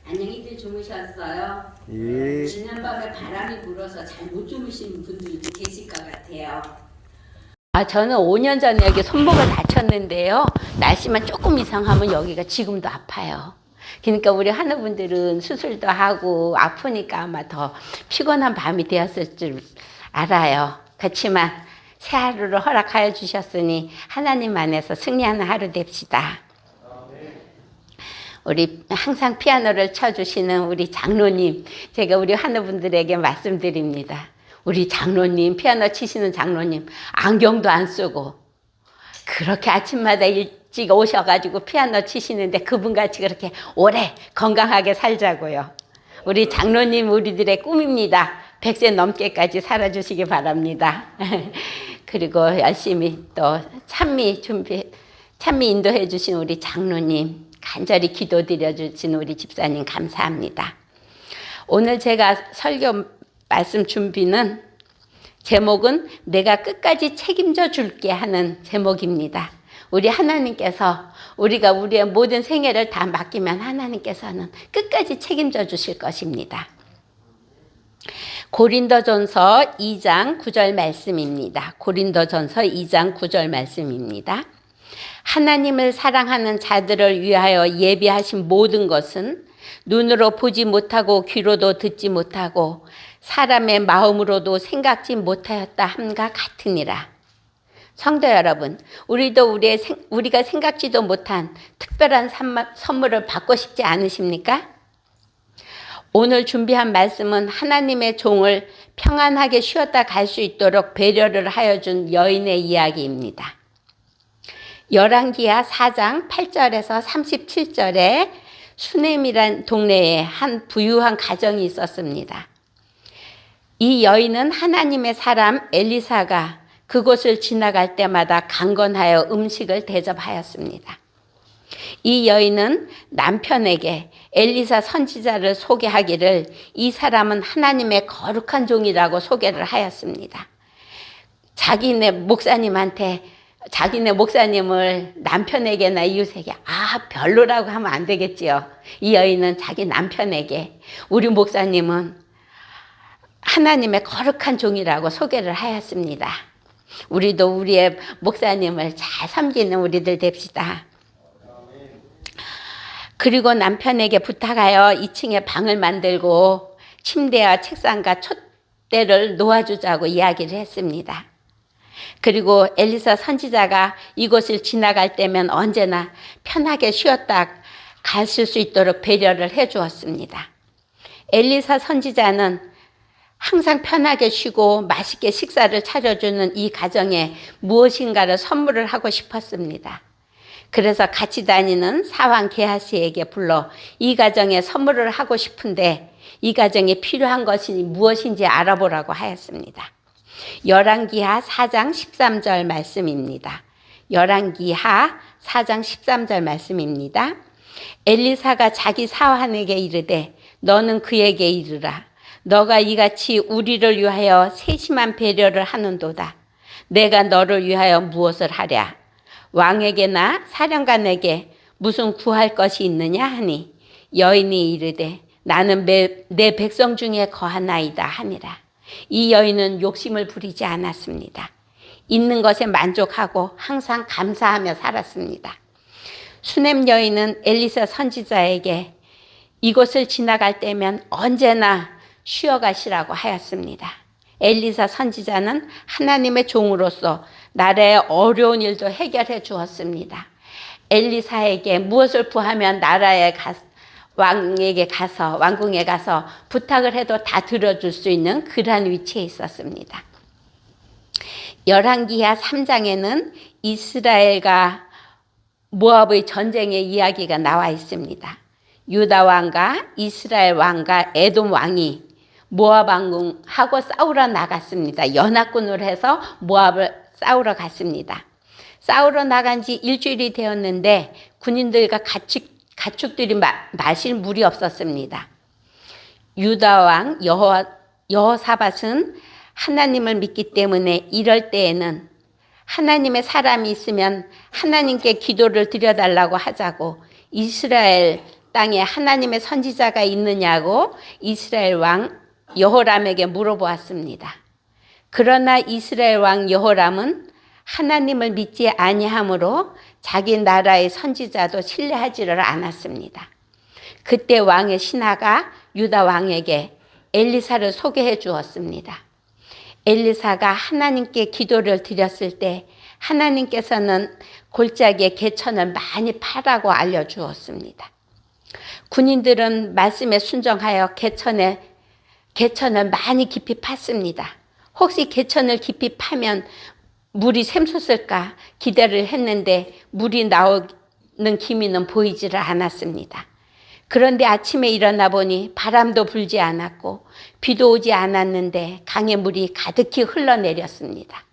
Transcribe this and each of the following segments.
안녕히들 주무셨어요? 예. 지난밤에 바람이 불어서 잘 못 주무신 분들도 계실 것 같아요. 저는 5년 전에 여기 손목을 다쳤는데요. 날씨만 조금 이상하면 여기가 지금도 아파요. 그러니까 우리 하느분들은 수술도 하고 아프니까 아마 더 피곤한 밤이 되었을 줄 알아요. 그렇지만 새 하루를 허락하여 주셨으니 하나님 안에서 승리하는 하루 됩시다. 우리 항상 피아노를 쳐주시는 우리 장로님, 제가 우리 하느분들에게 말씀드립니다. 우리 장로님, 피아노 치시는 장로님, 안경도 안 쓰고 그렇게 아침마다 일찍 오셔가지고 피아노 치시는데 그분같이 그렇게 오래 건강하게 살자고요. 우리 장로님 우리들의 꿈입니다. 100세 넘게까지 살아주시기 바랍니다. 그리고 열심히 또 찬미 인도해 주신 우리 장로님, 간절히 기도드려 주신 우리 집사님 감사합니다. 오늘 제가 설교 말씀 준비는 제목은 내가 끝까지 책임져 줄게 하는 제목입니다. 우리 하나님께서 우리가 우리의 모든 생애를 다 맡기면 하나님께서는 끝까지 책임져 주실 것입니다. 고린도전서 2장 9절 말씀입니다. 고린도전서 2장 9절 말씀입니다. 하나님을 사랑하는 자들을 위하여 예비하신 모든 것은 눈으로 보지 못하고 귀로도 듣지 못하고 사람의 마음으로도 생각지 못하였다 함과 같으니라. 성도 여러분, 우리도 우리가 생각지도 못한 특별한 선물을 받고 싶지 않으십니까? 오늘 준비한 말씀은 하나님의 종을 평안하게 쉬었다 갈 수 있도록 배려를 하여 준 여인의 이야기입니다. 열왕기하 4장 8절에서 37절에 수넴이란 동네에 한 부유한 가정이 있었습니다. 이 여인은 하나님의 사람 엘리사가 그곳을 지나갈 때마다 강건하여 음식을 대접하였습니다. 이 여인은 남편에게 엘리사 선지자를 소개하기를 이 사람은 하나님의 거룩한 종이라고 소개를 하였습니다. 자기네 목사님을 남편에게나 이웃에게 별로라고 하면 안 되겠지요. 이 여인은 자기 남편에게 우리 목사님은 하나님의 거룩한 종이라고 소개를 하였습니다. 우리도 우리의 목사님을 잘 섬기는 우리들 됩시다. 그리고 남편에게 부탁하여 2층에 방을 만들고 침대와 책상과 촛대를 놓아주자고 이야기를 했습니다. 그리고 엘리사 선지자가 이곳을 지나갈 때면 언제나 편하게 쉬었다 갔을 수 있도록 배려를 해 주었습니다. 엘리사 선지자는 항상 편하게 쉬고 맛있게 식사를 차려주는 이 가정에 무엇인가를 선물을 하고 싶었습니다. 그래서 같이 다니는 사환 게하시에게 불러 이 가정에 선물을 하고 싶은데 이 가정에 필요한 것이 무엇인지 알아보라고 하였습니다. 열왕기하 4장 13절 말씀입니다. 열왕기하 4장 13절 말씀입니다. 엘리사가 자기 사환에게 이르되 너는 그에게 이르라. 너가 이같이 우리를 위하여 세심한 배려를 하는도다. 내가 너를 위하여 무엇을 하랴? 왕에게나 사령관에게 무슨 구할 것이 있느냐 하니 여인이 이르되 나는 내 백성 중에 거하나이다 하니라. 이 여인은 욕심을 부리지 않았습니다. 있는 것에 만족하고 항상 감사하며 살았습니다. 수넴 여인은 엘리사 선지자에게 이곳을 지나갈 때면 언제나 쉬어가시라고 하였습니다. 엘리사 선지자는 하나님의 종으로서 나라의 어려운 일도 해결해 주었습니다. 엘리사에게 무엇을 구하면 왕궁에 가서 부탁을 해도 다 들어줄 수 있는 그러한 위치에 있었습니다. 열왕기하 3장에는 이스라엘과 모압의 전쟁의 이야기가 나와 있습니다. 유다 왕과 이스라엘 왕과 에돔 왕이 모압 왕궁하고 싸우러 나갔습니다. 연합군을 해서 모압을 싸우러 갔습니다. 싸우러 나간 지 일주일이 되었는데 군인들과 가축들이 마실 물이 없었습니다. 유다 왕 여호사밧은 하나님을 믿기 때문에 이럴 때에는 하나님의 사람이 있으면 하나님께 기도를 드려달라고 하자고 이스라엘 땅에 하나님의 선지자가 있느냐고 이스라엘 왕 여호람에게 물어보았습니다. 그러나 이스라엘 왕 여호람은 하나님을 믿지 아니하므로 자기 나라의 선지자도 신뢰하지를 않았습니다. 그때 왕의 신하가 유다 왕에게 엘리사를 소개해 주었습니다. 엘리사가 하나님께 기도를 드렸을 때 하나님께서는 골짜기에 개천을 많이 파라고 알려주었습니다. 군인들은 말씀에 순종하여 개천을 많이 깊이 팠습니다. 혹시 개천을 깊이 파면 물이 샘솟을까 기대를 했는데 물이 나오는 기미는 보이지를 않았습니다. 그런데 아침에 일어나 보니 바람도 불지 않았고 비도 오지 않았는데 강의 물이 가득히 흘러내렸습니다.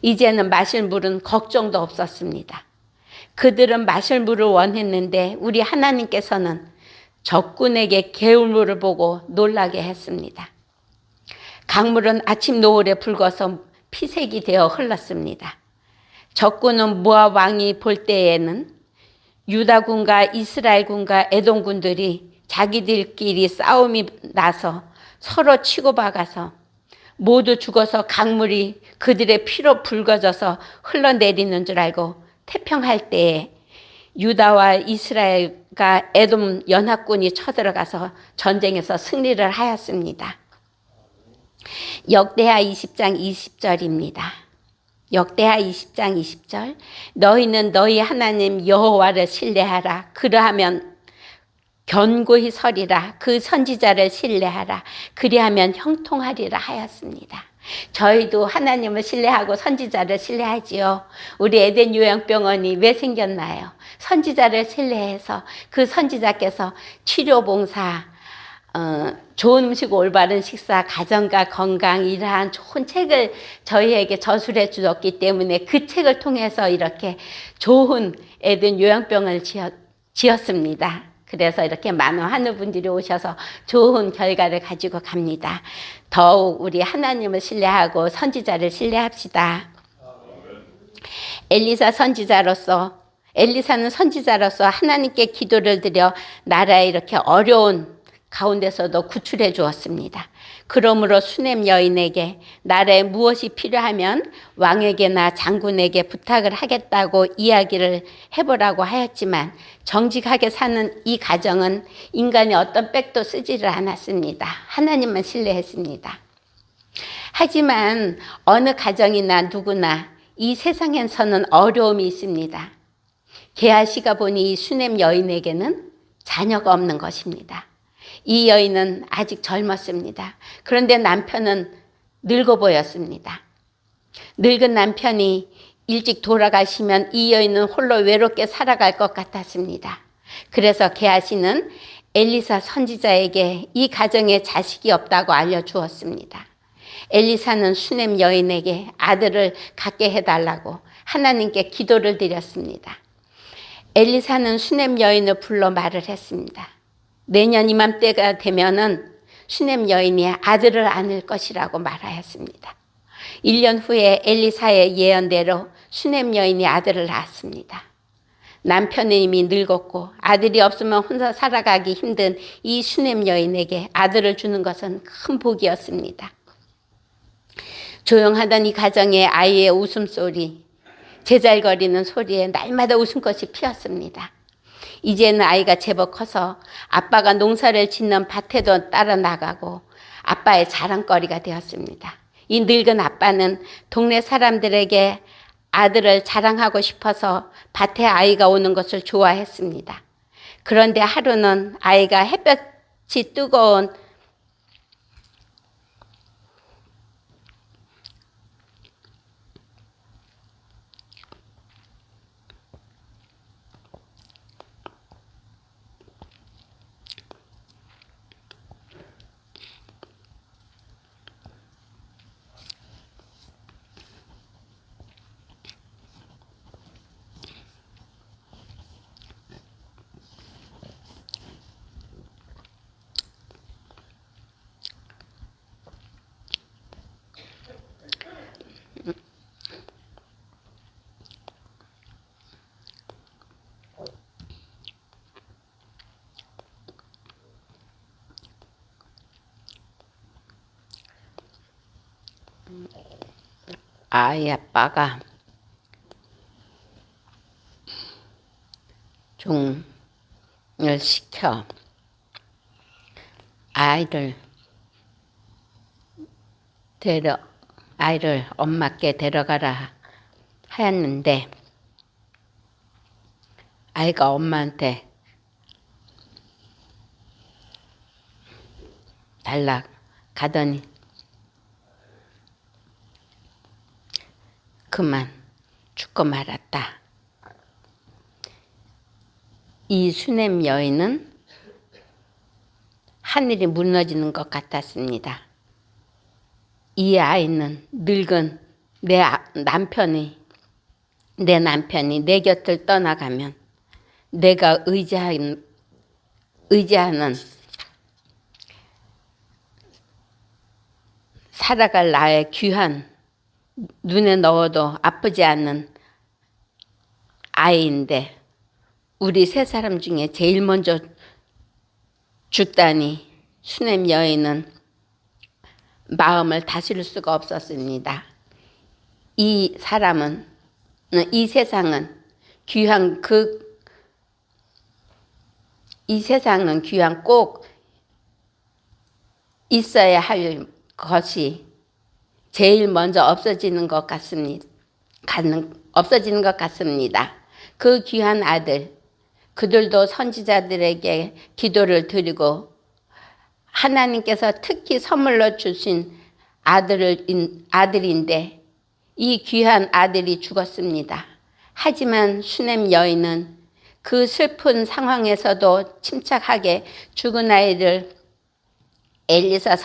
이제는 마실 물은 걱정도 없었습니다. 그들은 마실 물을 원했는데 우리 하나님께서는 적군에게 개울물을 보고 놀라게 했습니다. 강물은 아침 노을에 붉어서 피색이 되어 흘렀습니다. 적군은 모압 왕이 볼 때에는 유다군과 이스라엘군과 에돔군들이 자기들끼리 싸움이 나서 서로 치고박아서 모두 죽어서 강물이 그들의 피로 붉어져서 흘러내리는 줄 알고 태평할 때에 유다와 이스라엘과 에돔 연합군이 쳐들어가서 전쟁에서 승리를 하였습니다. 역대하 20장 20절입니다. 역대하 20장 20절 너희는 너희 하나님 여호와를 신뢰하라. 그러하면 견고히 서리라. 그 선지자를 신뢰하라. 그리하면 형통하리라 하였습니다. 저희도 하나님을 신뢰하고 선지자를 신뢰하지요. 우리 에덴 요양병원이 왜 생겼나요? 선지자를 신뢰해서 그 선지자께서 치료봉사, 좋은 음식 올바른 식사, 가정과 건강 이러한 좋은 책을 저희에게 저술해 주었기 때문에 그 책을 통해서 이렇게 좋은 에덴 요양병원을 지었습니다. 그래서 이렇게 많은 환우분들이 오셔서 좋은 결과를 가지고 갑니다. 더욱 우리 하나님을 신뢰하고 선지자를 신뢰합시다. 엘리사는 선지자로서 하나님께 기도를 드려 나라에 이렇게 어려운 가운데서도 구출해 주었습니다. 그러므로 수넴 여인에게 나라에 무엇이 필요하면 왕에게나 장군에게 부탁을 하겠다고 이야기를 해보라고 하였지만 정직하게 사는 이 가정은 인간이 어떤 빽도 쓰지를 않았습니다. 하나님만 신뢰했습니다. 하지만 어느 가정이나 누구나 이 세상에서는 어려움이 있습니다. 게하시가 보니 이 수넴 여인에게는 자녀가 없는 것입니다. 이 여인은 아직 젊었습니다. 그런데 남편은 늙어 보였습니다. 늙은 남편이 일찍 돌아가시면 이 여인은 홀로 외롭게 살아갈 것 같았습니다. 그래서 게하시는 엘리사 선지자에게 이 가정에 자식이 없다고 알려주었습니다. 엘리사는 수넴 여인에게 아들을 갖게 해달라고 하나님께 기도를 드렸습니다. 엘리사는 수넴 여인을 불러 말을 했습니다. 내년 이맘때가 되면은 수넴 여인이 아들을 안을 것이라고 말하였습니다. 1년 후에 엘리사의 예언대로 수넴 여인이 아들을 낳았습니다. 남편은 이미 늙었고 아들이 없으면 혼자 살아가기 힘든 이 수넴 여인에게 아들을 주는 것은 큰 복이었습니다. 조용하던 이 가정에 아이의 웃음소리, 제잘거리는 소리에 날마다 웃음꽃이 피었습니다. 이제는 아이가 제법 커서 아빠가 농사를 짓는 밭에도 따라 나가고 아빠의 자랑거리가 되었습니다. 이 늙은 아빠는 동네 사람들에게 아들을 자랑하고 싶어서 밭에 아이가 오는 것을 좋아했습니다. 그런데 하루는 아이가 햇볕이 뜨거운 아이 아빠가 종을 시켜 아이를 엄마께 데려가라 하였는데 아이가 엄마한테 달락 가더니 그만 죽고 말았다. 이 수냄 여인은 하늘이 무너지는 것 같았습니다. 이 아이는 늙은 내 남편이 내 곁을 떠나가면 내가 의지하는 살아갈 나의 귀한 눈에 넣어도 아프지 않는 아이인데 우리 세 사람 중에 제일 먼저 죽다니 수냄 여인은 마음을 다스릴 수가 없었습니다. 이 세상은 귀한 꼭 있어야 할 것이 제일 먼저 없어지는 것 같습니다. 그 귀한 아들, 그들도 선지자들에게 기도를 드리고 하나님께서 특히 선물로 주신 아들인데 이 귀한 아들이 죽었습니다. 하지만 수냄 여인은 그 슬픈 상황에서도 침착하게 죽은 아이를 엘리사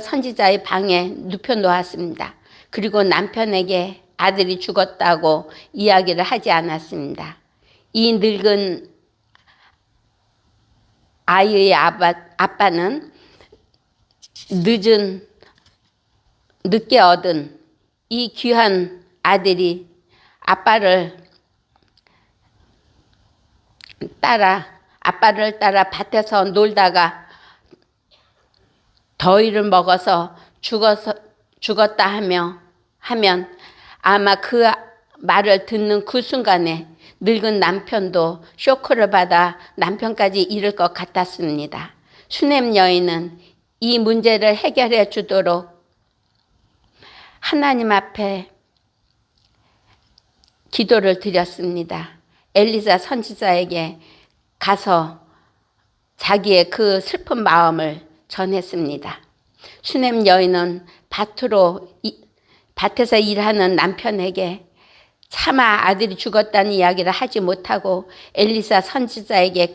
선지자의 방에 눕혀 놓았습니다. 그리고 남편에게 아들이 죽었다고 이야기를 하지 않았습니다. 이 늙은 아이의 아빠는 늦게 얻은 이 귀한 아들이 아빠를 따라 밭에서 놀다가 더위를 먹어서 죽었다 하면 아마 그 말을 듣는 그 순간에 늙은 남편도 쇼크를 받아 남편까지 잃을 것 같았습니다. 수냄 여인은 이 문제를 해결해 주도록 하나님 앞에 기도를 드렸습니다. 엘리사 선지자에게 가서 자기의 그 슬픈 마음을 전했습니다. 수냄 여인은 밭에서 일하는 남편에게 차마 아들이 죽었다는 이야기를 하지 못하고 엘리사 선지자에게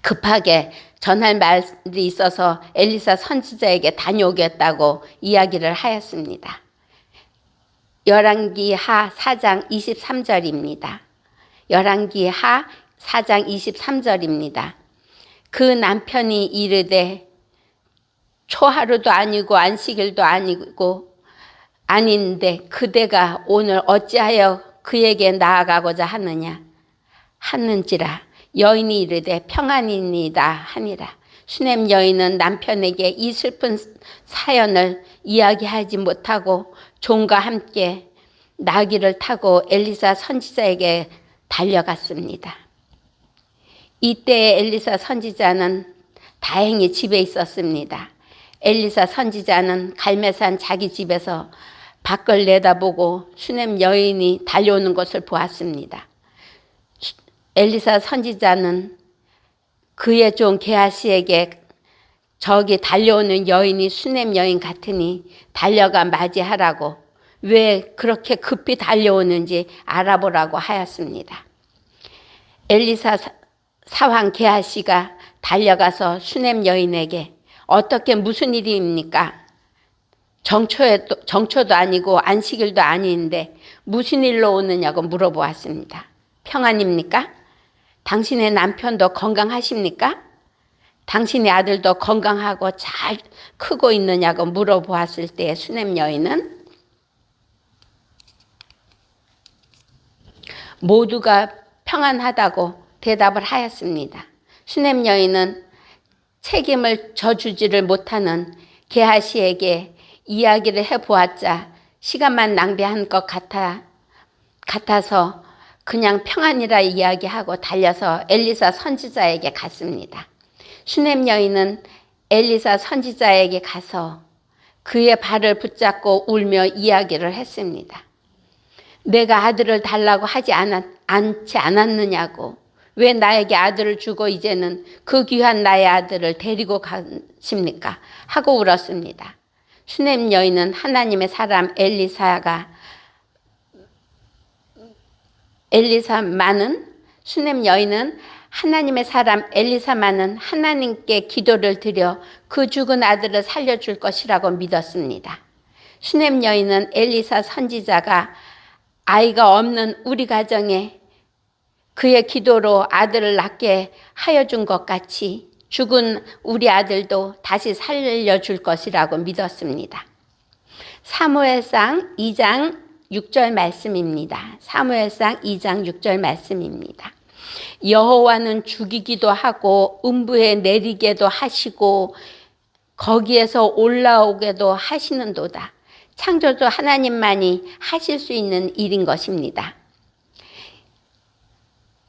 급하게 전할 말이 있어서 엘리사 선지자에게 다녀오겠다고 이야기를 하였습니다. 열왕기하 4장 23절입니다. 열왕기하 4장 23절입니다. 그 남편이 이르되 초하루도 아니고 안식일도 아닌데 그대가 오늘 어찌하여 그에게 나아가고자 하는지라. 여인이 이르되 평안이니이다 하니라. 수냄 여인은 남편에게 이 슬픈 사연을 이야기하지 못하고 종과 함께 나귀를 타고 엘리사 선지자에게 달려갔습니다. 이때 엘리사 선지자는 다행히 집에 있었습니다. 엘리사 선지자는 갈매산 자기 집에서 밖을 내다보고 수냄 여인이 달려오는 것을 보았습니다. 엘리사 선지자는 그의 종 게하시에게 저기 달려오는 여인이 수냄 여인 같으니 달려가 맞이하라고, 왜 그렇게 급히 달려오는지 알아보라고 하였습니다. 엘리사 사황 게하시가 달려가서 수냄 여인에게 어떻게 무슨 일입니까? 정초도 아니고 안식일도 아닌데 무슨 일로 오느냐고 물어보았습니다. 평안입니까? 당신의 남편도 건강하십니까? 당신의 아들도 건강하고 잘 크고 있느냐고 물어보았을 때 수냄 여인은 모두가 평안하다고 대답을 하였습니다. 수냄 여인은 책임을 져주지를 못하는 게하시에게 이야기를 해보았자 시간만 낭비한 것 같아서 그냥 평안이라 이야기하고 달려서 엘리사 선지자에게 갔습니다. 슈넴 여인은 엘리사 선지자에게 가서 그의 발을 붙잡고 울며 이야기를 했습니다. 내가 아들을 달라고 하지 않지 않았느냐고, 왜 나에게 아들을 주고 이제는 그 귀한 나의 아들을 데리고 가십니까? 하고 울었습니다. 슈넴 여인은 하나님의 사람 슈넴 여인은 하나님의 사람 엘리사만은 하나님께 기도를 드려 그 죽은 아들을 살려줄 것이라고 믿었습니다. 슈넴 여인은 엘리사 선지자가 아이가 없는 우리 가정에 그의 기도로 아들을 낳게 하여 준 것 같이 죽은 우리 아들도 다시 살려줄 것이라고 믿었습니다. 사무엘상 2장 6절 말씀입니다. 사무엘상 2장 6절 말씀입니다. 여호와는 죽이기도 하고 음부에 내리게도 하시고 거기에서 올라오게도 하시는도다. 창조주 하나님만이 하실 수 있는 일인 것입니다.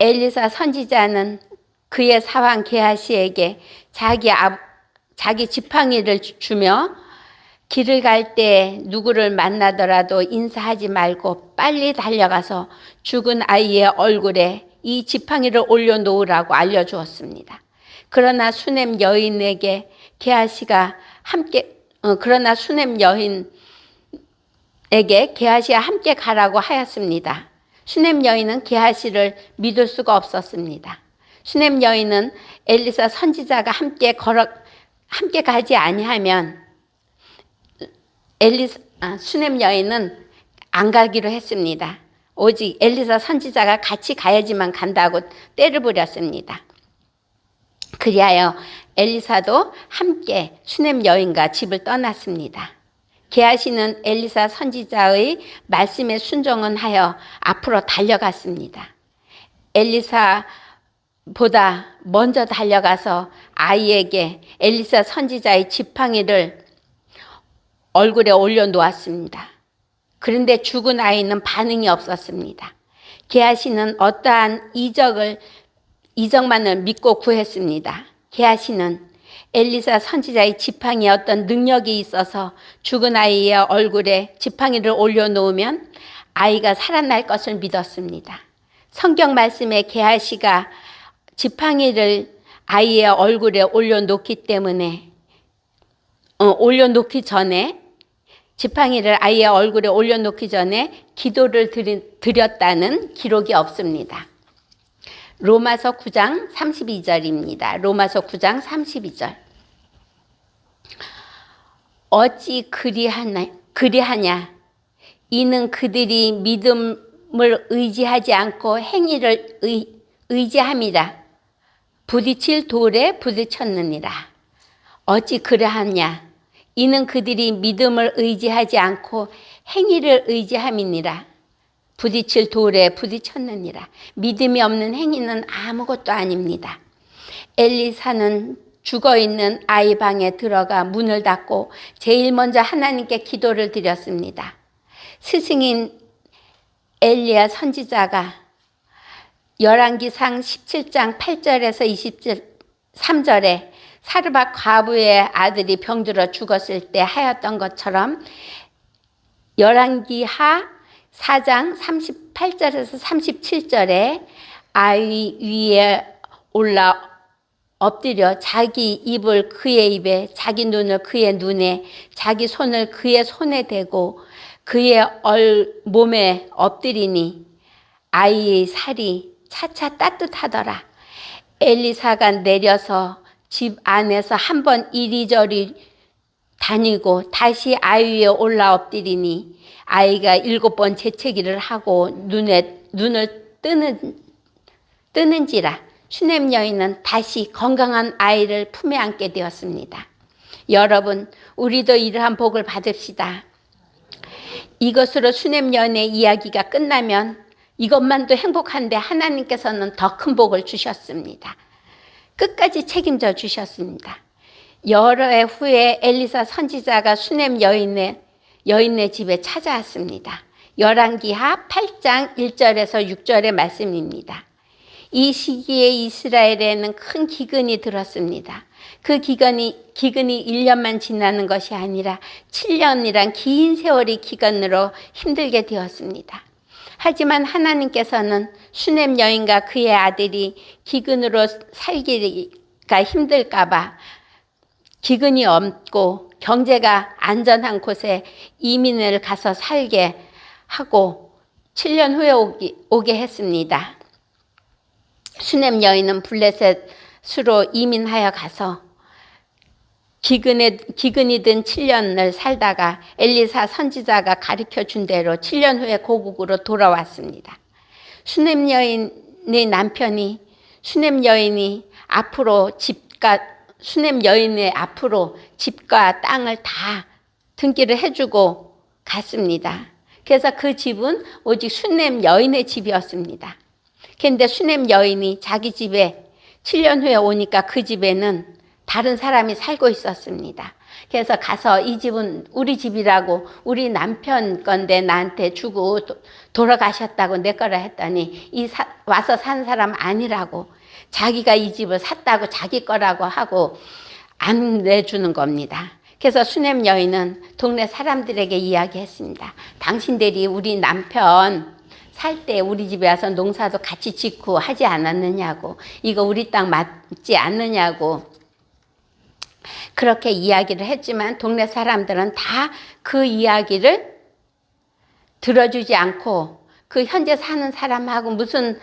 엘리사 선지자는 그의 사환 게하시에게 자기 지팡이를 주며 길을 갈 때 누구를 만나더라도 인사하지 말고 빨리 달려가서 죽은 아이의 얼굴에 이 지팡이를 올려놓으라고 알려주었습니다. 그러나 슈넴 여인에게 게하시가 함께 가라고 하였습니다. 슈넴 여인은 게하시를 믿을 수가 없었습니다. 슈넴 여인은 엘리사 선지자가 함께 가지 아니하면 슈넴 여인은 안 가기로 했습니다. 오직 엘리사 선지자가 같이 가야지만 간다고 떼를 부렸습니다. 그리하여 엘리사도 함께 슈넴 여인과 집을 떠났습니다. 게하시는 엘리사 선지자의 말씀에 순종은 하여 앞으로 달려갔습니다. 엘리사보다 먼저 달려가서 아이에게 엘리사 선지자의 지팡이를 얼굴에 올려놓았습니다. 그런데 죽은 아이는 반응이 없었습니다. 게하시는 어떠한 이적만을 믿고 구했습니다. 게하시는 엘리사 선지자의 지팡이에 어떤 능력이 있어서 죽은 아이의 얼굴에 지팡이를 올려놓으면 아이가 살아날 것을 믿었습니다. 성경 말씀에 게하시가 지팡이를 아이의 얼굴에 지팡이를 아이의 얼굴에 올려놓기 전에 기도를 드렸다는 기록이 없습니다. 로마서 9장 32절입니다. 로마서 9장 32절. 어찌 그리하냐? 이는 그들이 믿음을 의지하지 않고 행위를 의지함이라. 부딪힐 돌에 부딪혔느니라. 어찌 그러하냐? 이는 그들이 믿음을 의지하지 않고 행위를 의지함이니라. 부딪힐 돌에 부딪혔느니라. 믿음이 없는 행위는 아무것도 아닙니다. 엘리사는 죽어있는 아이 방에 들어가 문을 닫고 제일 먼저 하나님께 기도를 드렸습니다. 스승인 엘리야 선지자가 열왕기상 17장 8절에서 23절에 사르밧 과부의 아들이 병들어 죽었을 때 하였던 것처럼 열왕기하 4장 38절에서 37절에 아이 위에 올라 엎드려 자기 입을 그의 입에, 자기 눈을 그의 눈에, 자기 손을 그의 손에 대고 그의 몸에 엎드리니 아이의 살이 차차 따뜻하더라. 엘리사가 내려서 집 안에서 한번 이리저리 다니고 다시 아이 위에 올라 엎드리니 아이가 7번 재채기를 하고 눈을 뜨는지라. 슈넴 여인은 다시 건강한 아이를 품에 안게 되었습니다. 여러분, 우리도 이러한 복을 받읍시다. 이것으로 슈넴 여인의 이야기가 끝나면 이것만도 행복한데 하나님께서는 더 큰 복을 주셨습니다. 끝까지 책임져 주셨습니다. 여러 해 후에 엘리사 선지자가 수넴 여인의 집에 찾아왔습니다. 열왕기하 8장 1절에서 6절의 말씀입니다. 이 시기에 이스라엘에는 큰 기근이 들었습니다. 그 기근이 1년만 지나는 것이 아니라 7년이란 긴 세월이 기근으로 힘들게 되었습니다. 하지만 하나님께서는 수넴 여인과 그의 아들이 기근으로 살기가 힘들까 봐 기근이 없고 경제가 안전한 곳에 이민을 가서 살게 하고 7년 후에 오게 했습니다. 수넴 여인은 블레셋으로 이민하여 가서 기근이 든 7년을 살다가 엘리사 선지자가 가르쳐 준 대로 7년 후에 고국으로 돌아왔습니다. 수넴 여인의 남편이 수넴 여인의 앞으로 집과 땅을 다 등기를 해주고 갔습니다. 그래서 그 집은 오직 수넴 여인의 집이었습니다. 그런데 수넴 여인이 자기 집에 7년 후에 오니까 그 집에는 다른 사람이 살고 있었습니다. 그래서 가서 이 집은 우리 집이라고, 우리 남편 건데 나한테 주고 돌아가셨다고 내 거라 했더니 와서 산 사람 아니라고, 자기가 이 집을 샀다고 자기 거라고 하고 안 내주는 겁니다. 그래서 수넴 여인은 동네 사람들에게 이야기했습니다. 당신들이 우리 남편 살 때 우리 집에 와서 농사도 같이 짓고 하지 않았느냐고, 이거 우리 땅 맞지 않느냐고 그렇게 이야기를 했지만 동네 사람들은 다 그 이야기를 들어주지 않고 그 현재 사는 사람하고 무슨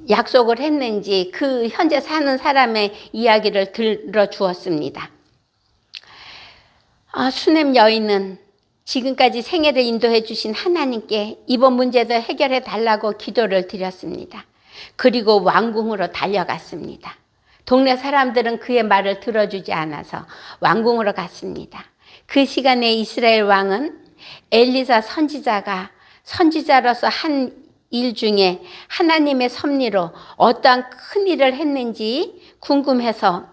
약속을 했는지 그 현재 사는 사람의 이야기를 들어주었습니다. 수넴 여인은 지금까지 생애를 인도해 주신 하나님께 이번 문제도 해결해 달라고 기도를 드렸습니다. 그리고 왕궁으로 달려갔습니다. 동네 사람들은 그의 말을 들어주지 않아서 왕궁으로 갔습니다. 그 시간에 이스라엘 왕은 엘리사 선지자가 선지자로서 한 일 중에 하나님의 섭리로 어떠한 큰 일을 했는지 궁금해서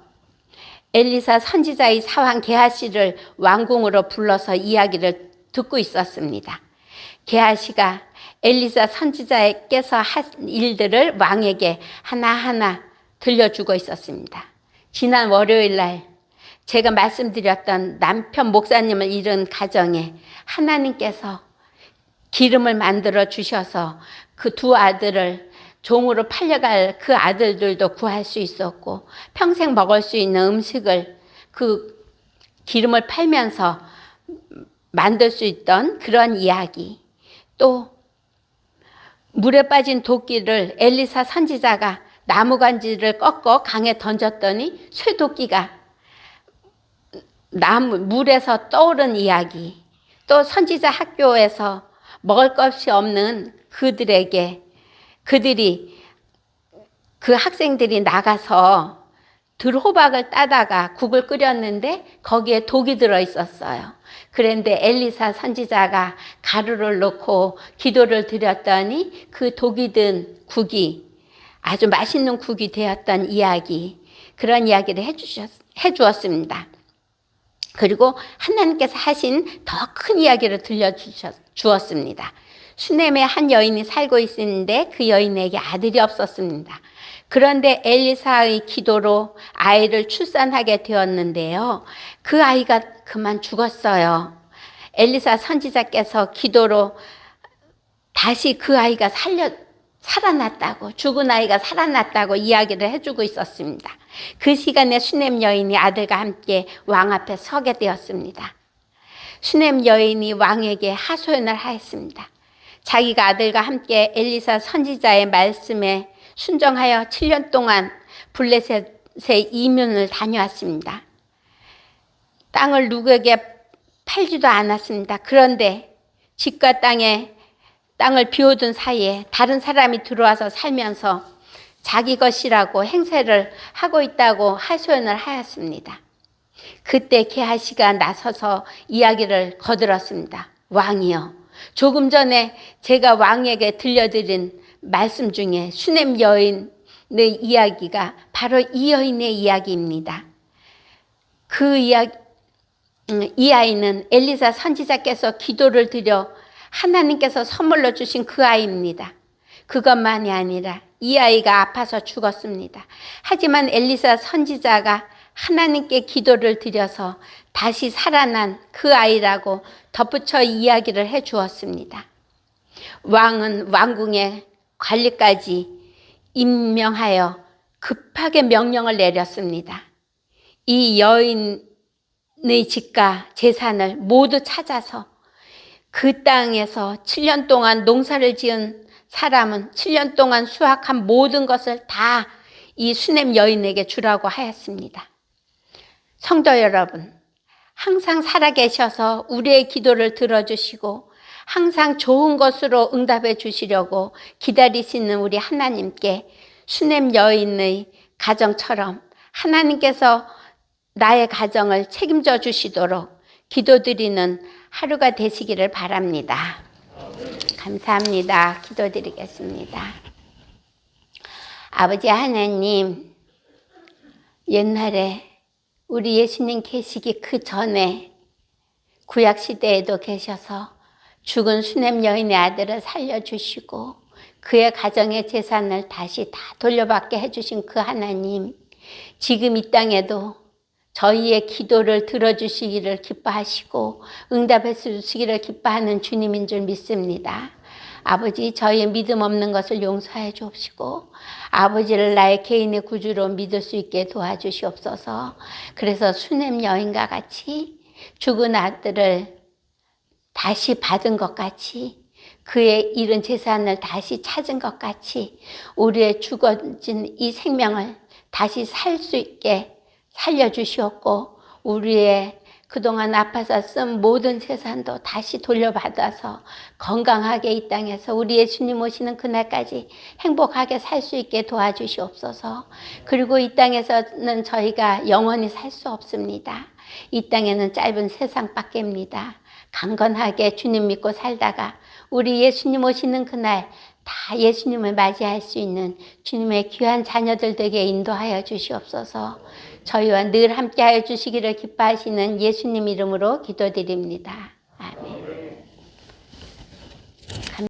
엘리사 선지자의 사환 게하시를 왕궁으로 불러서 이야기를 듣고 있었습니다. 게하시가 엘리사 선지자께서 한 일들을 왕에게 하나하나 들려주고 있었습니다. 지난 월요일 날 제가 말씀드렸던 남편 목사님을 잃은 가정에 하나님께서 기름을 만들어 주셔서 그 두 아들을 종으로 팔려갈 그 아들들도 구할 수 있었고, 평생 먹을 수 있는 음식을 그 기름을 팔면서 만들 수 있던 그런 이야기, 또 물에 빠진 도끼를 엘리사 선지자가 나무간지를 꺾어 강에 던졌더니 쇠도끼가 물에서 떠오른 이야기, 또 선지자 학교에서 먹을 것이 없는 그 학생들이 나가서 들호박을 따다가 국을 끓였는데 거기에 독이 들어 있었어요. 그런데 엘리사 선지자가 가루를 넣고 기도를 드렸더니 그 독이 든 국이 아주 맛있는 국이 되었던 이야기, 그런 이야기를 해주었습니다. 그리고 하나님께서 하신 더 큰 이야기를 들려주었습니다. 수넴에 한 여인이 살고 있었는데 그 여인에게 아들이 없었습니다. 그런데 엘리사의 기도로 아이를 출산하게 되었는데요. 그 아이가 그만 죽었어요. 엘리사 선지자께서 기도로 다시 그 아이가 살아났다고, 죽은 아이가 살아났다고 이야기를 해주고 있었습니다. 그 시간에 수넴 여인이 아들과 함께 왕 앞에 서게 되었습니다. 수넴 여인이 왕에게 하소연을 하였습니다. 자기가 아들과 함께 엘리사 선지자의 말씀에 순종하여 7년 동안 블레셋에 이민을 다녀왔습니다. 땅을 누구에게 팔지도 않았습니다. 그런데 집과 땅을 비워둔 사이에 다른 사람이 들어와서 살면서 자기 것이라고 행세를 하고 있다고 하소연을 하였습니다. 그때 게하시가 나서서 이야기를 거들었습니다. 왕이여, 조금 전에 제가 왕에게 들려드린 말씀 중에 수넴 여인의 이야기가 바로 이 여인의 이야기입니다. 이 아이는 엘리사 선지자께서 기도를 드려 하나님께서 선물로 주신 그 아이입니다. 그것만이 아니라 이 아이가 아파서 죽었습니다. 하지만 엘리사 선지자가 하나님께 기도를 드려서 다시 살아난 그 아이라고 덧붙여 이야기를 해 주었습니다. 왕은 왕궁의 관리까지 임명하여 급하게 명령을 내렸습니다. 이 여인의 집과 재산을 모두 찾아서 그 땅에서 7년 동안 농사를 지은 사람은 7년 동안 수확한 모든 것을 다 이 수넴 여인에게 주라고 하였습니다. 성도 여러분, 항상 살아계셔서 우리의 기도를 들어주시고 항상 좋은 것으로 응답해 주시려고 기다리시는 우리 하나님께 수넴 여인의 가정처럼 하나님께서 나의 가정을 책임져 주시도록 기도드리는 하루가 되시기를 바랍니다. 감사합니다. 기도드리겠습니다. 아버지 하나님, 옛날에 우리 예수님 계시기 그 전에 구약시대에도 계셔서 죽은 수넴 여인의 아들을 살려주시고 그의 가정의 재산을 다시 다 돌려받게 해주신 그 하나님, 지금 이 땅에도 저희의 기도를 들어주시기를 기뻐하시고 응답해 주시기를 기뻐하는 주님인 줄 믿습니다. 아버지, 저희의 믿음 없는 것을 용서해 주시고 아버지를 나의 개인의 구주로 믿을 수 있게 도와주시옵소서. 그래서 수넴 여인과 같이 죽은 아들을 다시 받은 것 같이 그의 잃은 재산을 다시 찾은 것 같이 우리의 죽어진 이 생명을 다시 살 수 있게 살려주시옵고 우리의 그동안 아파서 쓴 모든 재산도 다시 돌려받아서 건강하게 이 땅에서 우리 예수님 오시는 그날까지 행복하게 살 수 있게 도와주시옵소서. 그리고 이 땅에서는 저희가 영원히 살 수 없습니다. 이 땅에는 짧은 세상밖에입니다. 강건하게 주님 믿고 살다가 우리 예수님 오시는 그날 다 예수님을 맞이할 수 있는 주님의 귀한 자녀들 되게 인도하여 주시옵소서. 저희와 늘 함께하여 주시기를 기뻐하시는 예수님 이름으로 기도드립니다.